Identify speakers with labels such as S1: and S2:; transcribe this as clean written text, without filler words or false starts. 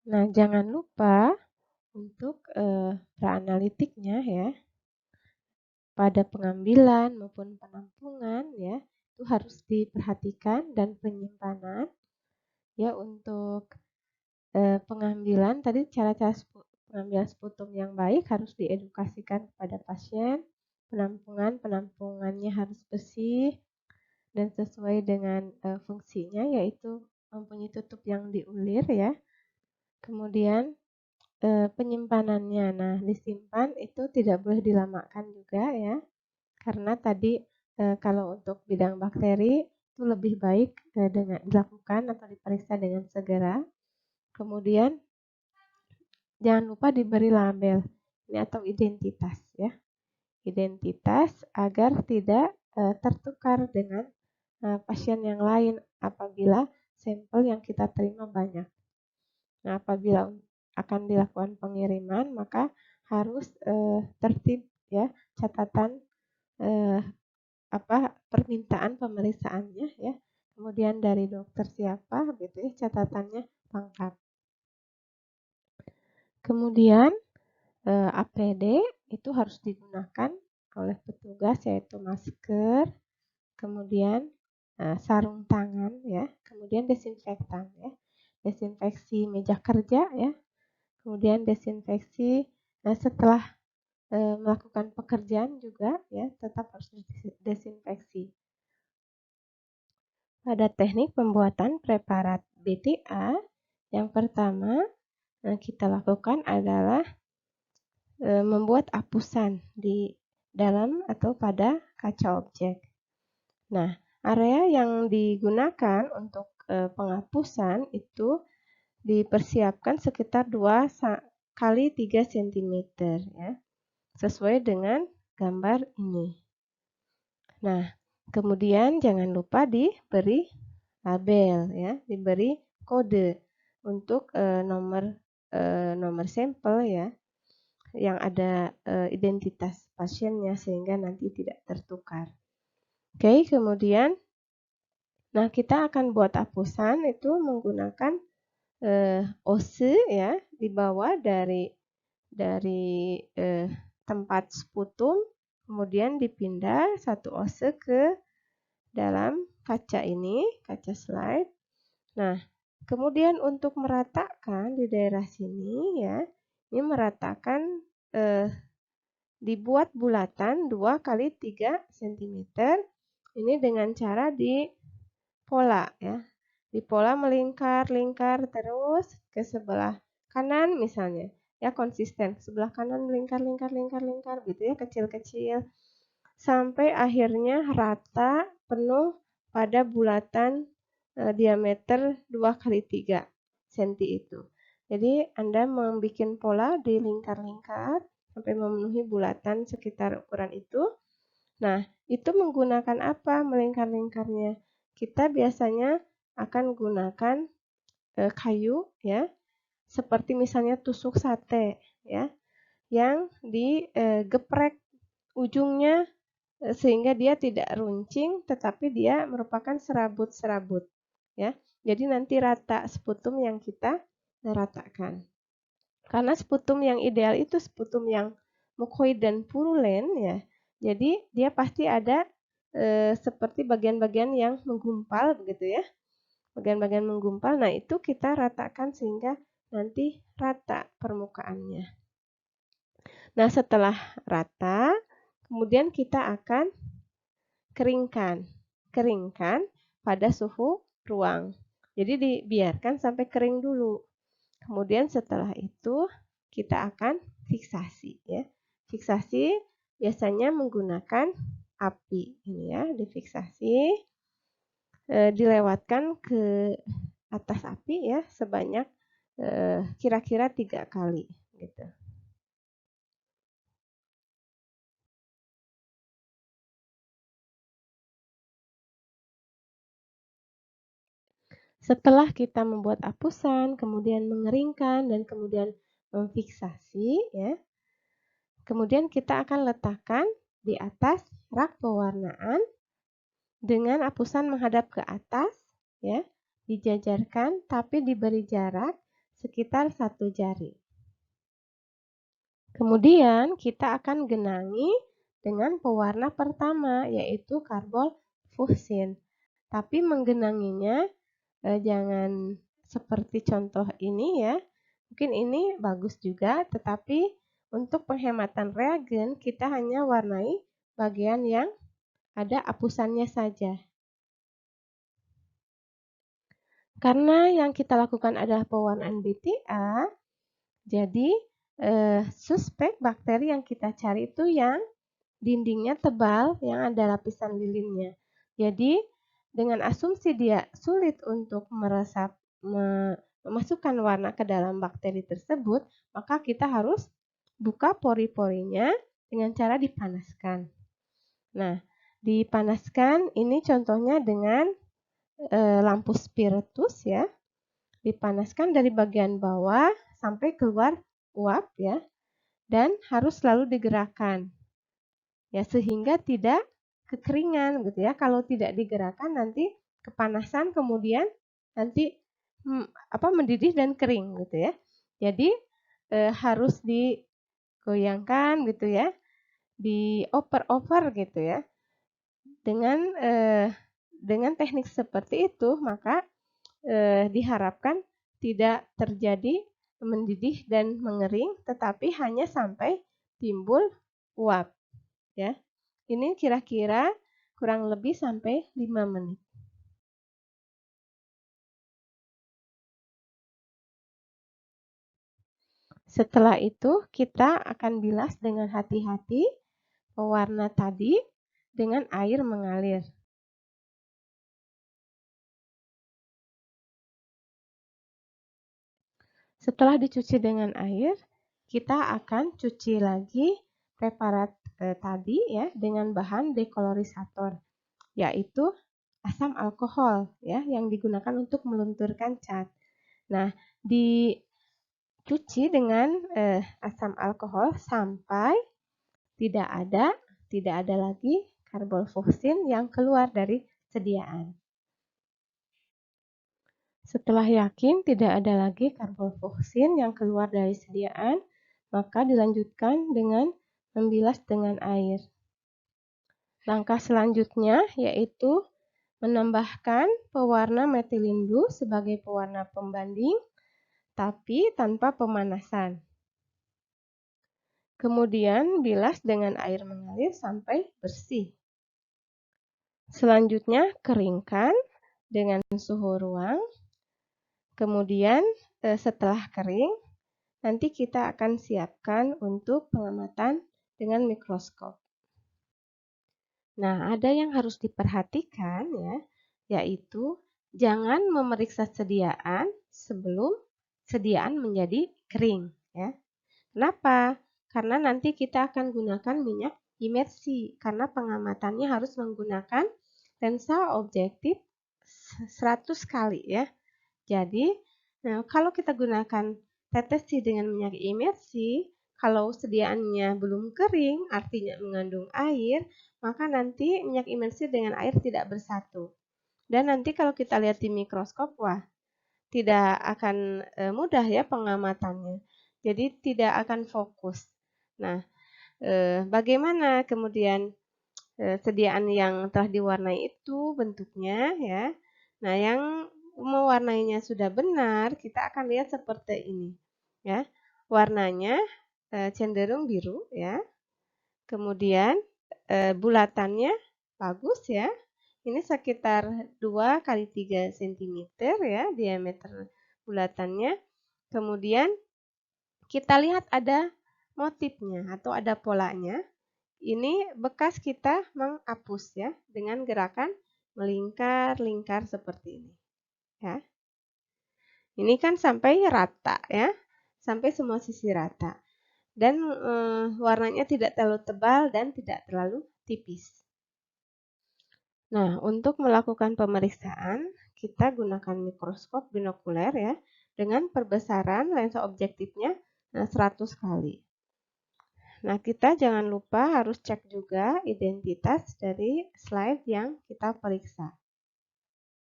S1: Nah, jangan lupa untuk pra-analitiknya ya, pada pengambilan maupun penampungan ya, itu harus diperhatikan, dan penyimpanan ya. Untuk pengambilan tadi, cara-cara pengambilan sputum yang baik harus diedukasikan kepada pasien. Penampungannya harus bersih dan sesuai dengan fungsinya, yaitu mempunyai tutup yang diulir ya. Kemudian penyimpanannya, nah disimpan itu tidak boleh dilamakan juga ya, karena tadi kalau untuk bidang bakteri itu lebih baik dengan dilakukan atau diperiksa dengan segera. Kemudian jangan lupa diberi label ini atau identitas ya, identitas agar tidak tertukar dengan pasien yang lain apabila sampel yang kita terima banyak. Nah, apabila akan dilakukan pengiriman, maka harus tertib ya, catatan permintaan pemeriksaannya ya. Kemudian dari dokter siapa gitu ya, catatannya lengkap. Kemudian APD itu harus digunakan oleh petugas, yaitu masker, kemudian sarung tangan ya, kemudian desinfektan ya. Desinfeksi meja kerja ya. Kemudian desinfeksi setelah melakukan pekerjaan juga ya, tetap harus desinfeksi. Pada teknik pembuatan preparat BTA, yang pertama kita lakukan adalah membuat apusan di dalam atau pada kaca objek. Nah, area yang digunakan untuk penghapusan itu dipersiapkan sekitar 2 kali 3 cm ya, sesuai dengan gambar ini. Nah, kemudian jangan lupa diberi label ya, diberi kode untuk nomor sampel ya, yang ada identitas pasiennya sehingga nanti tidak tertukar. Oke, kemudian nah kita akan buat apusan itu menggunakan ose ya, dibawa dari tempat sputum, kemudian dipindah satu ose ke dalam kaca ini, kaca slide. Nah, kemudian untuk meratakan di daerah sini ya, ini meratakan dibuat bulatan 2 kali 3 cm. Ini dengan cara dipola ya. Dipola melingkar-lingkar terus ke sebelah kanan misalnya. Ya, konsisten. Sebelah kanan lingkar-lingkar gitu ya, kecil-kecil. Sampai akhirnya rata penuh pada bulatan diameter 2 kali 3 cm itu. Jadi Anda membuat pola di lingkar-lingkar sampai memenuhi bulatan sekitar ukuran itu. Nah, itu menggunakan apa melingkar-lingkarnya? Kita biasanya akan gunakan kayu ya, seperti misalnya tusuk sate ya, yang digeprek ujungnya sehingga dia tidak runcing, tetapi dia merupakan serabut-serabut ya. Jadi nanti rata sputum yang kita ratakan. Karena sputum yang ideal itu sputum yang mukoid dan purulen ya. Jadi dia pasti ada seperti bagian-bagian yang menggumpal begitu ya. Bagian-bagian menggumpal. Nah, itu kita ratakan sehingga nanti rata permukaannya. Nah, setelah rata, kemudian kita akan keringkan. Keringkan pada suhu ruang. Jadi dibiarkan sampai kering dulu. Kemudian setelah itu kita akan fiksasi ya. Fiksasi biasanya menggunakan api ini ya, difiksasi dilewatkan ke atas api ya sebanyak kira-kira 3 kali gitu. Setelah kita membuat apusan, kemudian mengeringkan dan kemudian memfiksasi ya. Kemudian kita akan letakkan di atas rak pewarnaan dengan apusan menghadap ke atas ya, dijajarkan tapi diberi jarak sekitar 1 jari. Kemudian kita akan genangi dengan pewarna pertama, yaitu karbol fuchsin. Tapi menggenanginya jangan seperti contoh ini ya. Mungkin ini bagus juga, tetapi untuk penghematan reagen kita hanya warnai bagian yang ada apusannya saja. Karena yang kita lakukan adalah pewarnaan BTA, jadi suspek bakteri yang kita cari itu yang dindingnya tebal, yang ada lapisan lilinnya. Jadi dengan asumsi dia sulit untuk memasukkan warna ke dalam bakteri tersebut, maka kita harus buka pori-porinya dengan cara dipanaskan. Nah, dipanaskan ini contohnya dengan lampu spiritus ya. Dipanaskan dari bagian bawah sampai keluar uap ya. Dan harus selalu digerakkan. Ya, sehingga tidak kekeringan gitu ya. Kalau tidak digerakkan nanti kepanasan kemudian nanti mendidih dan kering gitu ya. Jadi harus digoyangkan gitu ya. Dioper-oper gitu ya. Dengan teknik seperti itu maka diharapkan tidak terjadi mendidih dan mengering, tetapi hanya sampai timbul uap. Ya, ini kira-kira kurang lebih sampai 5 menit. Setelah itu kita akan bilas dengan hati-hati pewarna tadi dengan air mengalir. Setelah dicuci dengan air, kita akan cuci lagi preparat tadi ya dengan bahan dekolorisator, yaitu asam alkohol ya yang digunakan untuk melunturkan cat. Nah, dicuci dengan asam alkohol sampai tidak ada lagi karbol fuchsin yang keluar dari sediaan. Setelah yakin tidak ada lagi karbol fuchsin yang keluar dari sediaan, maka dilanjutkan dengan membilas dengan air. Langkah selanjutnya yaitu menambahkan pewarna methylene blue sebagai pewarna pembanding, tapi tanpa pemanasan. Kemudian bilas dengan air mengalir sampai bersih. Selanjutnya keringkan dengan suhu ruang. Kemudian setelah kering, nanti kita akan siapkan untuk pengamatan dengan mikroskop. Nah, ada yang harus diperhatikan ya, yaitu jangan memeriksa sediaan sebelum sediaan menjadi kering ya. Kenapa? Karena nanti kita akan gunakan minyak imersi karena pengamatannya harus menggunakan lensa objektif 100 kali ya. Jadi, kalau kita gunakan tetesi dengan minyak imersi, kalau sediaannya belum kering, artinya mengandung air, maka nanti minyak imersi dengan air tidak bersatu. Dan nanti kalau kita lihat di mikroskop, wah, tidak akan mudah ya pengamatannya. Jadi tidak akan fokus. Nah, bagaimana kemudian sediaan yang telah diwarnai itu bentuknya ya. Nah, yang mewarnainya sudah benar, kita akan lihat seperti ini ya. Warnanya cenderung biru ya. Kemudian bulatannya bagus ya. Ini sekitar 2 kali 3 cm ya diameter bulatannya. Kemudian kita lihat ada motifnya atau ada polanya. Ini bekas kita menghapus ya dengan gerakan melingkar-lingkar seperti ini. Ya. Ini kan sampai rata ya, sampai semua sisi rata. Dan warnanya tidak terlalu tebal dan tidak terlalu tipis. Nah, untuk melakukan pemeriksaan, kita gunakan mikroskop binokuler ya, dengan perbesaran lensa objektifnya 100 kali. Nah, kita jangan lupa harus cek juga identitas dari slide yang kita periksa.